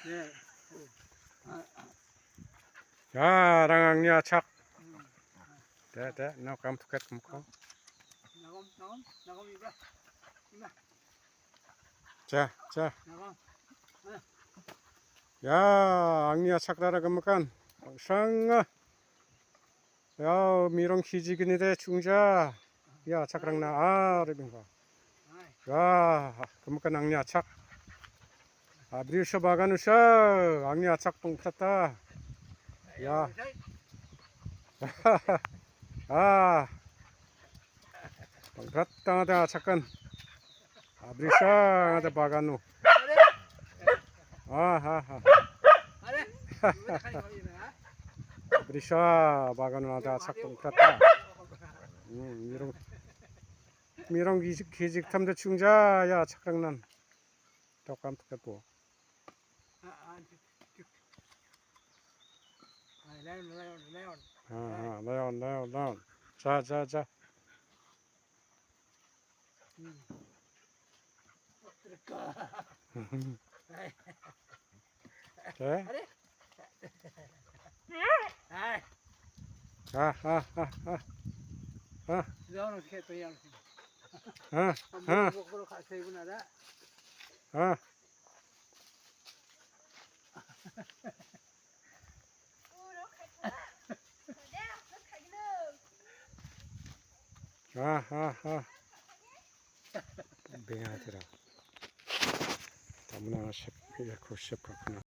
네. 야, 랑앙냐 착. 네, 너 깜빡했 먹고. 나감 이봐. 자. 나감. 야, 앙냐 착다라 금kan. 상아. 야, 미롱 키지근이데 중자. 야, 착랑나 아, 레빙가. 야, 금kan 앙냐 착. 아브리셔 바가누셔. 앙냐 착 뽕탔다. 야. 아. 뽕탔다 착간. 아브리셔 ada baganu. 아하하. Berisha baganu ada saktung kata. Mirong gizik tamda chungja ya chakrangnan. Tokam tukapo. Leon. Ja. Okay. Leon 어떻게 또 양. 아. 먹으러 가서 이분하다. 아. Bengadera. Tamna shep ya ko shep